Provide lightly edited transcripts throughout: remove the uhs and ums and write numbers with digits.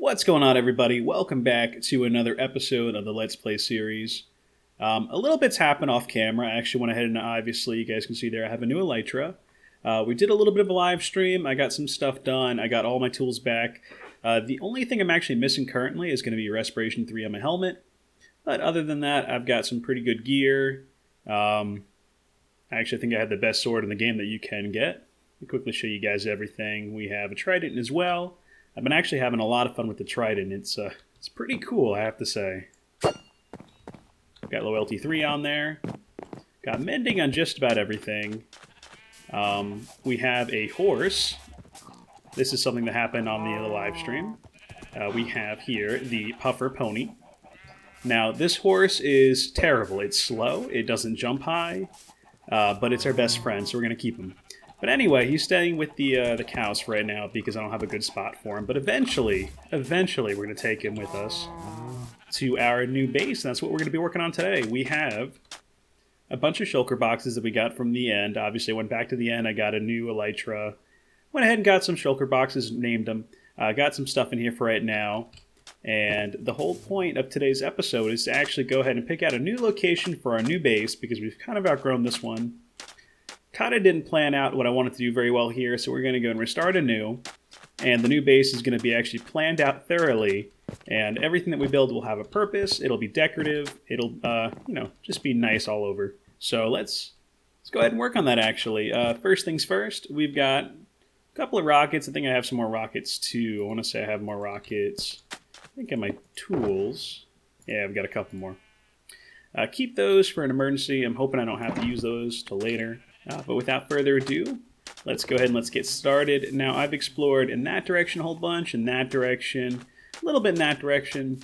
What's going on, everybody? Welcome back to another episode of the Let's Play series. A little bit's happened off camera. I actually went ahead and obviously, you guys can see there, I have a new elytra. We did a little bit of a live stream. I got some stuff done. I got all my tools back. The only thing I'm actually missing currently is going to be Respiration 3 on my helmet. But other than that, I've got some pretty good gear. I actually think I have the best sword in the game that you can get. Let me quickly show you guys everything. We have a trident as well. I've been actually having a lot of fun with the trident. It's pretty cool, I have to say. Got Loyalty 3 on there. Got Mending on just about everything. We have a horse. This is something that happened on the live stream. We have here the Puffer Pony. Now, this horse is terrible. It's slow, it doesn't jump high, but it's our best friend, so we're going to keep him. But anyway, he's staying with the cows right now because I don't have a good spot for him. But eventually, we're going to take him with us to our new base, and that's what we're going to be working on today. We have a bunch of shulker boxes that we got from the end. Obviously, I went back to the end. I got a new elytra. Went ahead and got some shulker boxes, named them. Got some stuff in here for right now. And the whole point of today's episode is to actually go ahead and pick out a new location for our new base because we've kind of outgrown this one. Kind of didn't plan out what I wanted to do very well here, so we're going to go and restart anew. And the new base is going to be actually planned out thoroughly, and everything that we build will have a purpose. It'll be decorative. It'll, just be nice all over. So let's go ahead and work on that, actually. First things first, we've got a couple of rockets. I think I have some more rockets, too. I want to say I have more rockets. I think in my tools. Yeah, I've got a couple more. Keep those for an emergency. I'm hoping I don't have to use those till later. But without further ado, let's go ahead and let's get started. Now, I've explored in that direction a whole bunch, in that direction, a little bit in that direction.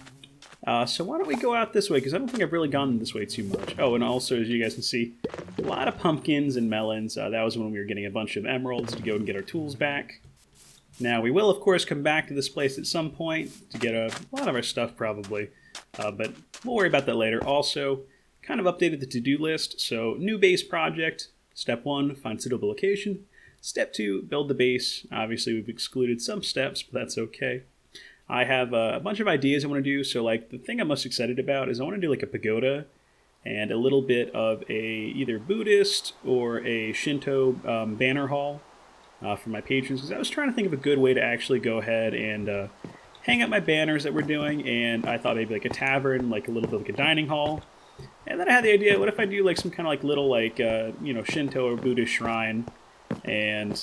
So why don't we go out this way, because I don't think I've really gone this way too much. Oh, and also, as you guys can see, a lot of pumpkins and melons. That was when we were getting a bunch of emeralds to go and get our tools back. Now, we will, of course, come back to this place at some point to get a lot of our stuff, probably. But we'll worry about that later. Also, kind of updated the to-do list. So, new base project. Step 1, find suitable location. Step 2, build the base. Obviously, we've excluded some steps, but that's okay. I have a bunch of ideas I want to do. So, like, the thing I'm most excited about is I want to do, like, a pagoda and a little bit of a either Buddhist or a Shinto banner hall for my patrons. Because I was trying to think of a good way to actually go ahead and hang up my banners that we're doing. And I thought maybe, like, a tavern, like a little bit like a dining hall. And then I had the idea, what if I do like some kind of like little like, Shinto or Buddhist shrine and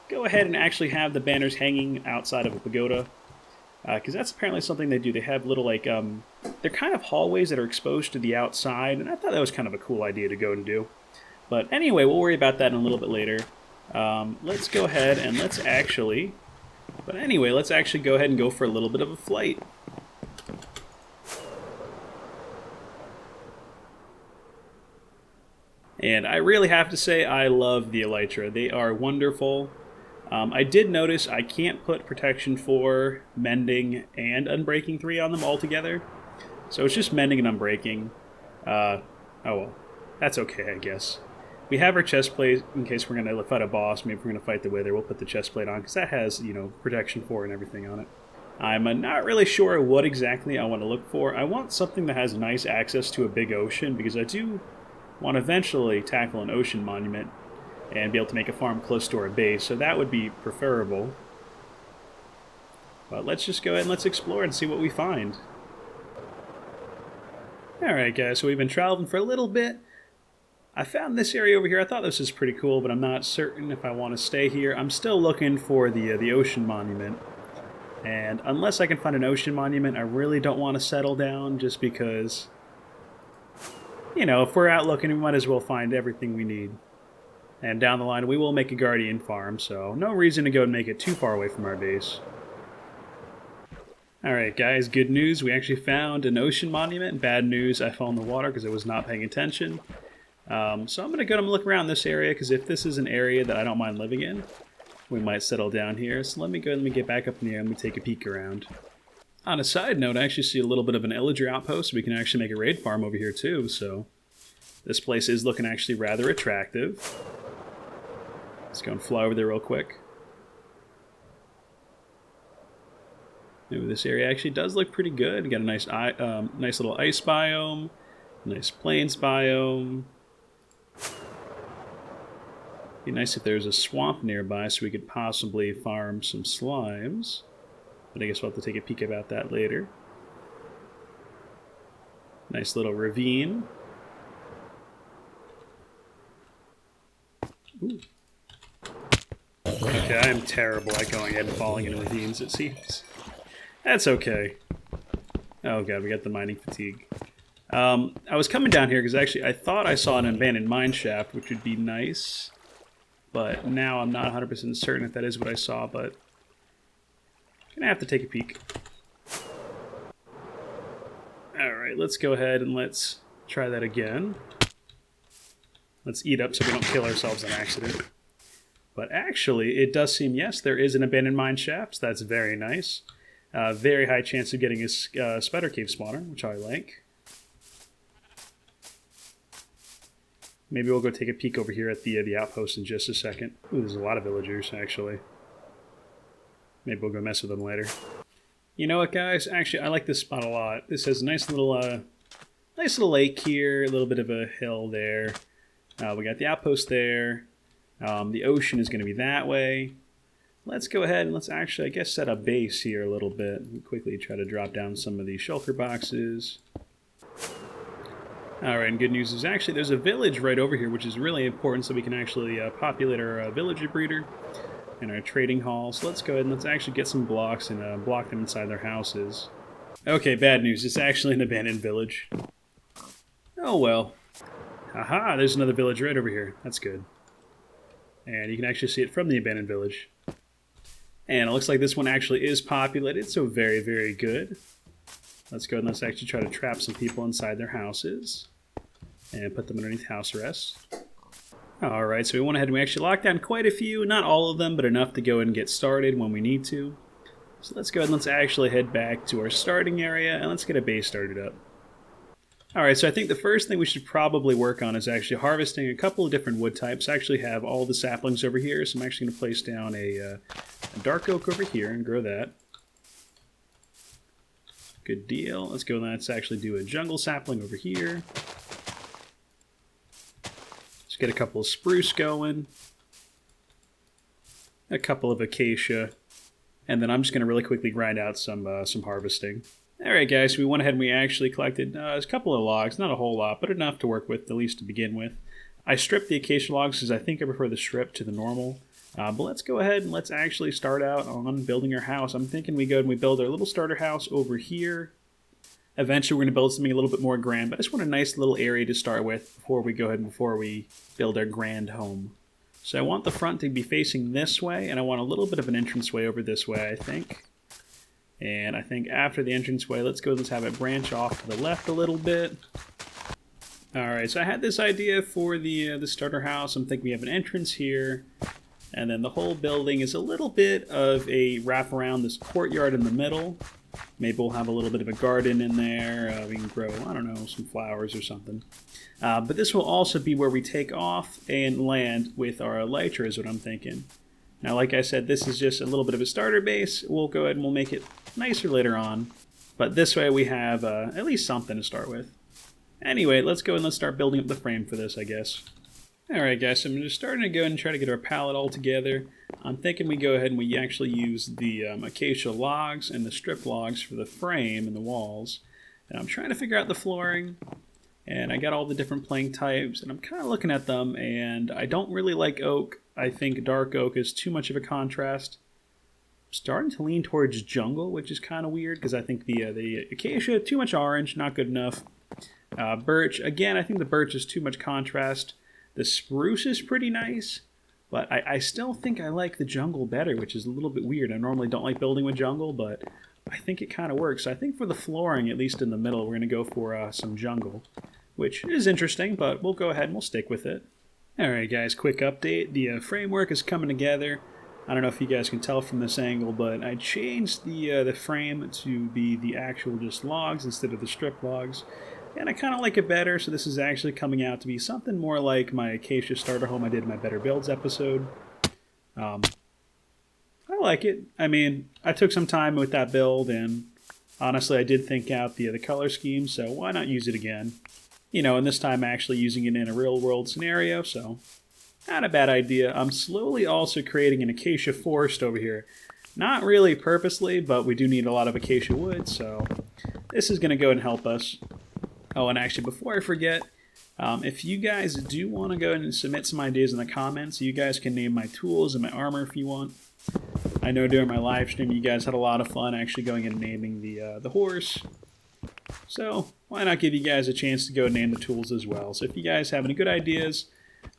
go ahead and actually have the banners hanging outside of a pagoda. Because that's apparently something they do. They have little like, they're kind of hallways that are exposed to the outside. And I thought that was kind of a cool idea to go and do. But anyway, we'll worry about that in a little bit later. Let's go ahead and let's actually go ahead and go for a little bit of a flight. And I really have to say I love the elytra. They are wonderful. I did notice I can't put Protection 4, Mending, and Unbreaking 3 on them all together. So it's just Mending and Unbreaking. Oh well, that's okay, I guess. We have our chest plate in case we're going to fight a boss. Maybe if we're going to fight the Wither, we'll put the chest plate on because that has, Protection 4 and everything on it. I'm not really sure what exactly I want to look for. I want something that has nice access to a big ocean because I do want to eventually tackle an ocean monument and be able to make a farm close to our base, so that would be preferable. But let's just go ahead and let's explore and see what we find. Alright guys, so we've been traveling for a little bit. I found this area over here. I thought this was pretty cool, but I'm not certain if I want to stay here. I'm still looking for the ocean monument. And unless I can find an ocean monument, I really don't want to settle down just because, if we're out looking, we might as well find everything we need. And down the line, we will make a guardian farm, so no reason to go and make it too far away from our base. Alright guys, good news, we actually found an ocean monument. Bad news, I fell in the water because I was not paying attention. So I'm going to go and look around this area, because if this is an area that I don't mind living in, we might settle down here. So let me get back up in the air and we take a peek around. On a side note, I actually see a little bit of an illager outpost. We can actually make a raid farm over here too, so this place is looking actually rather attractive. Let's go and fly over there real quick. Ooh, this area actually does look pretty good. You got a nice little ice biome, nice plains biome. Be nice if there was a swamp nearby so we could possibly farm some slimes. But I guess we'll have to take a peek about that later. Nice little ravine. Ooh. Okay, I am terrible at going ahead and falling in ravines, it seems. That's okay. Oh god, we got the mining fatigue. I was coming down here because actually I thought I saw an abandoned mine shaft, which would be nice. But now I'm not 100% certain if that is what I saw, but I'm gonna have to take a peek. Alright, let's go ahead and let's try that again. Let's eat up so we don't kill ourselves on accident. But actually, it does seem, yes, there is an abandoned mine shaft, so that's very nice. Very high chance of getting a spider cave spawner, which I like. Maybe we'll go take a peek over here at the outpost in just a second. Ooh, there's a lot of villagers, actually. Maybe we'll go mess with them later. You know what, guys? Actually, I like this spot a lot. This has a nice little lake here, a little bit of a hill there. We got the outpost there. The ocean is going to be that way. Let's go ahead and let's actually, I guess, set up base here a little bit. And quickly try to drop down some of these shulker boxes. Alright, and good news is actually there's a village right over here, which is really important so we can actually populate our villager breeder and our trading hall. So let's go ahead and let's actually get some blocks and block them inside their houses. Okay, bad news. It's actually an abandoned village. Oh well. Haha, there's another village right over here. That's good. And you can actually see it from the abandoned village. And it looks like this one actually is populated, so very, very good. Let's go and let's actually try to trap some people inside their houses and put them underneath house arrest. Alright, so we went ahead and we actually locked down quite a few, not all of them, but enough to go and get started when we need to. So let's go ahead and let's actually head back to our starting area and let's get a base started up. Alright, so I think the first thing we should probably work on is actually harvesting a couple of different wood types. I actually have all the saplings over here, so I'm actually going to place down a dark oak over here and grow that. Good deal. Let's go and let's actually do a jungle sapling over here. Let's get a couple of spruce going. A couple of acacia. And then I'm just going to really quickly grind out some harvesting. Alright guys, so we went ahead and we actually collected a couple of logs, not a whole lot, but enough to work with, at least to begin with. I stripped the acacia logs because I think I prefer the strip to the normal. But let's go ahead and let's actually start out on building our house. I'm thinking we go and we build our little starter house over here. Eventually we're going to build something a little bit more grand, but I just want a nice little area to start with before we go ahead and before we build our grand home. So I want the front to be facing this way, and I want a little bit of an entranceway over this way, I think. And I think after the entranceway, let's have it branch off to the left a little bit. Alright, so I had this idea for the starter house. I'm thinking we have an entrance here, and then the whole building is a little bit of a wrap around this courtyard in the middle. Maybe we'll have a little bit of a garden in there. We can grow, I don't know, some flowers or something. But this will also be where we take off and land with our elytra is what I'm thinking. Now, like I said, this is just a little bit of a starter base. We'll go ahead and we'll make it nicer later on. But this way we have at least something to start with. Anyway, let's go and let's start building up the frame for this, I guess. Alright guys, so I'm just starting to go and try to get our pallet all together. I'm thinking we go ahead and we actually use the acacia logs and the strip logs for the frame and the walls. And I'm trying to figure out the flooring. And I got all the different plank types, and I'm kind of looking at them, and I don't really like oak. I think dark oak is too much of a contrast. I'm starting to lean towards jungle, which is kind of weird, because I think the acacia, too much orange, not good enough. Birch, again, I think the birch is too much contrast. The spruce is pretty nice, but I still think I like the jungle better, which is a little bit weird. I normally don't like building with jungle, but I think it kind of works. So I think for the flooring, at least in the middle, we're going to go for some jungle, which is interesting, but we'll go ahead and we'll stick with it. Alright guys, quick update. The framework is coming together. I don't know if you guys can tell from this angle, but I changed the frame to be the actual just logs instead of the strip logs. And I kind of like it better, so this is actually coming out to be something more like my acacia starter home I did in my Better Builds episode. I like it. I mean, I took some time with that build, and honestly, I did think out the color scheme, so why not use it again? You know, and this time actually using it in a real-world scenario, so not a bad idea. I'm slowly also creating an acacia forest over here. Not really purposely, but we do need a lot of acacia wood, so this is going to go and help us. Oh, and actually, before I forget, if you guys do want to go and submit some ideas in the comments, you guys can name my tools and my armor if you want. I know during my live stream you guys had a lot of fun actually going and naming the horse. So why not give you guys a chance to go and name the tools as well. So if you guys have any good ideas,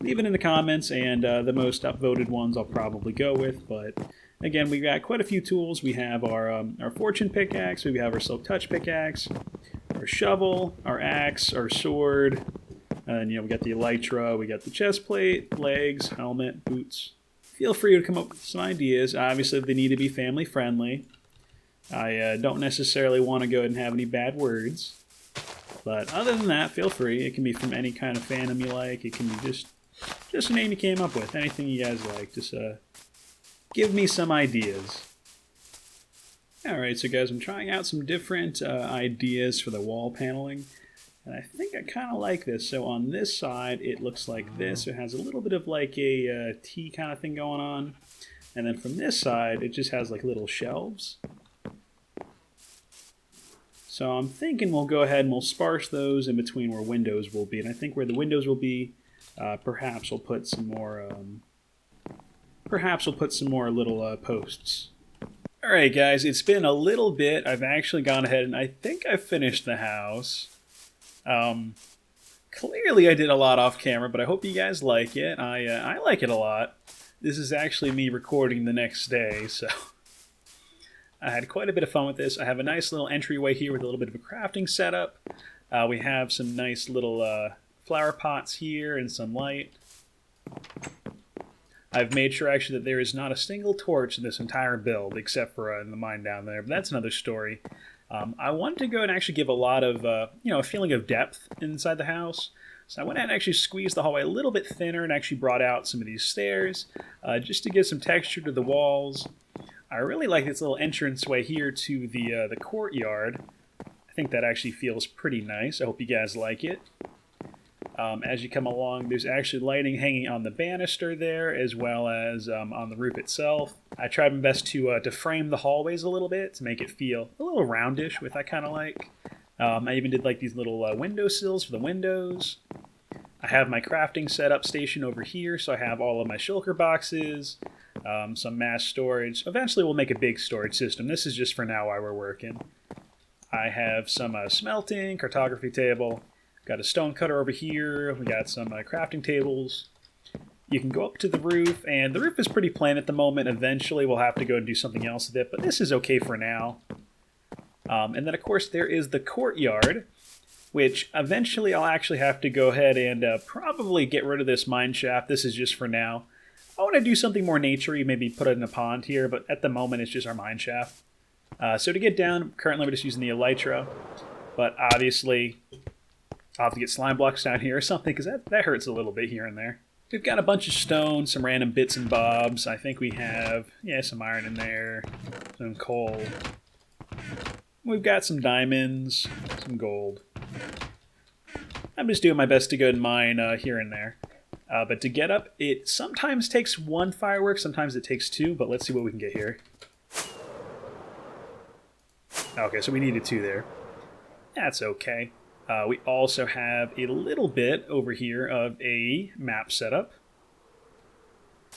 leave it in the comments, and the most upvoted ones I'll probably go with. But again, we've got quite a few tools. We have our fortune pickaxe, we have our silk touch pickaxe, our shovel, our axe, our sword, and we got the elytra, we got the chest plate, legs, helmet, boots. Feel free to come up with some ideas. Obviously, they need to be family friendly. I don't necessarily want to go ahead and have any bad words. But other than that, feel free. It can be from any kind of fandom you like. It can be just a name you came up with. Anything you guys like. Just give me some ideas. Alright, so guys, I'm trying out some different ideas for the wall paneling. And I think I kind of like this. So on this side, it looks like this. It has a little bit of like a T kind of thing going on. And then from this side, it just has like little shelves. So I'm thinking we'll go ahead and we'll sparse those in between where windows will be. And I think where the windows will be, perhaps we'll put some more little posts. Alright guys, it's been a little bit. I've actually gone ahead and I think I've finished the house. Clearly I did a lot off camera, but I hope you guys like it. I like it a lot. This is actually me recording the next day, so I had quite a bit of fun with this. I have a nice little entryway here with a little bit of a crafting setup. We have some nice little flower pots here and some light. I've made sure actually that there is not a single torch in this entire build, except for in the mine down there, but that's another story. I wanted to go and actually give a lot of, a feeling of depth inside the house. So I went ahead and actually squeezed the hallway a little bit thinner and actually brought out some of these stairs just to give some texture to the walls. I really like this little entranceway here to the courtyard. I think that actually feels pretty nice. I hope you guys like it. As you come along, there's actually lighting hanging on the banister there, as well as on the roof itself. I tried my best to frame the hallways a little bit to make it feel a little roundish, which I kind of like. I even did like these little window sills for the windows. I have my crafting setup station over here, so I have all of my shulker boxes, some mass storage. Eventually we'll make a big storage system. This is just for now while we're working. I have some smelting, cartography table. Got a stone cutter over here. We got some crafting tables. You can go up to the roof, and the roof is pretty plain at the moment. Eventually we'll have to go and do something else with it, but this is okay for now. And then, of course, there is the courtyard, which eventually I'll actually have to go ahead and probably get rid of this mine shaft. This is just for now. I want to do something more naturey, maybe put it in a pond here, but at the moment it's just our mine shaft. So to get down, currently we're just using the elytra, but obviously I'll have to get slime blocks down here or something, because that hurts a little bit here and there. We've got a bunch of stone, some random bits and bobs. I think we have, some iron in there, some coal. We've got some diamonds, some gold. I'm just doing my best to go and mine here and there. But to get up, it sometimes takes one firework, sometimes it takes two, but let's see what we can get here. Okay, so we needed two there. That's okay. We also have a little bit over here of a map setup.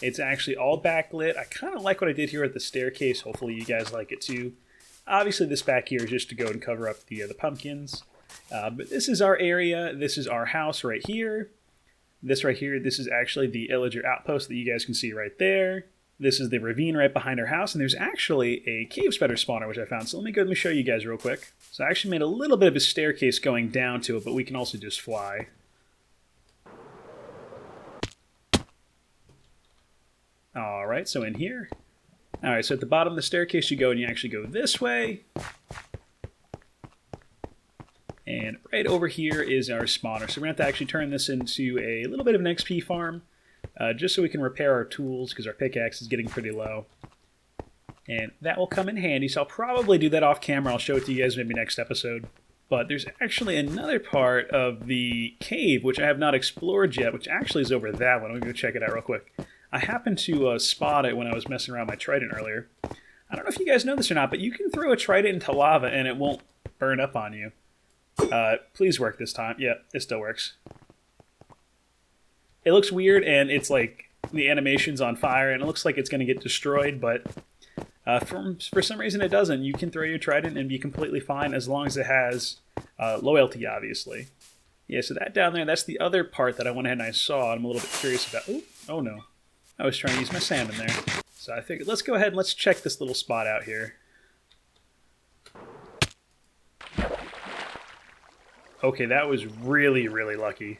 It's actually all backlit. I kind of like what I did here at the staircase. Hopefully you guys like it too. Obviously this back here is just to go and cover up the pumpkins. But this is our area. This is our house right here. This right here, this is actually the illager outpost that you guys can see right there. This is the ravine right behind our house, and there's actually a cave spider spawner, which I found. So let me show you guys real quick. So I actually made a little bit of a staircase going down to it, but we can also just fly. Alright, so in here. Alright, so at the bottom of the staircase you go and you actually go this way. And right over here is our spawner. So we're going to have to actually turn this into a little bit of an XP farm. Just so we can repair our tools, because our pickaxe is getting pretty low. And that will come in handy, so I'll probably do that off camera. I'll show it to you guys maybe next episode. But there's actually another part of the cave which I have not explored yet, which actually is over that one. I'm going to go check it out real quick. I happened to spot it when I was messing around with my trident earlier. I don't know if you guys know this or not, but you can throw a trident into lava and it won't burn up on you. Please work this time. Yeah, it still works. It looks weird, and it's like the animation's on fire, and it looks like it's going to get destroyed, but for some reason it doesn't. You can throw your trident and be completely fine as long as it has loyalty, obviously. Yeah, so that down there, that's the other part that I went ahead and I saw, and I'm a little bit curious about. Ooh, oh no. I was trying to use my salmon there. So I figured, let's go ahead and let's check this little spot out here. Okay, that was really, really lucky.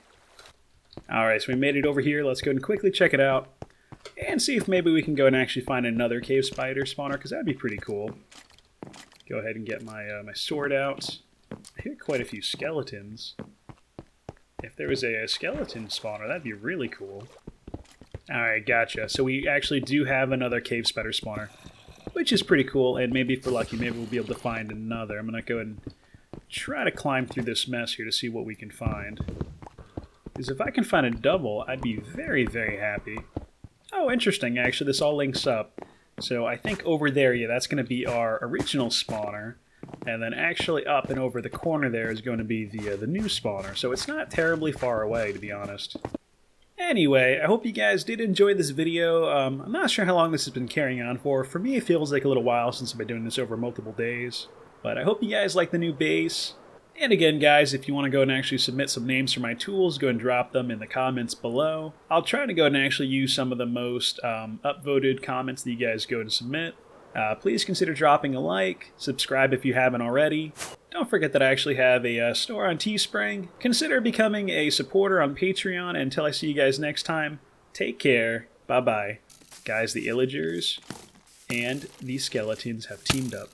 Alright, so we made it over here. Let's go and quickly check it out. And see if maybe we can go and actually find another cave spider spawner, because that'd be pretty cool. Go ahead and get my, my sword out. I hear quite a few skeletons. If there was a skeleton spawner, that'd be really cool. Alright, gotcha. So we actually do have another cave spider spawner, which is pretty cool, and maybe if we're lucky, maybe we'll be able to find another. I'm going to go ahead and try to climb through this mess here to see what we can find. Because if I can find a double, I'd be very, very happy. Oh, interesting, actually, this all links up. So I think over there, yeah, that's going to be our original spawner. And then actually up and over the corner there is going to be the new spawner. So it's not terribly far away, to be honest. Anyway, I hope you guys did enjoy this video. I'm not sure how long this has been carrying on for. For me, it feels like a little while since I've been doing this over multiple days. But I hope you guys like the new base. And again, guys, if you want to go and actually submit some names for my tools, go and drop them in the comments below. I'll try to go and actually use some of the most upvoted comments that you guys go and submit. Please consider dropping a like, subscribe if you haven't already. Don't forget that I actually have a store on Teespring. Consider becoming a supporter on Patreon. And until I see you guys next time, take care. Bye-bye. Guys, the Illagers and the skeletons have teamed up.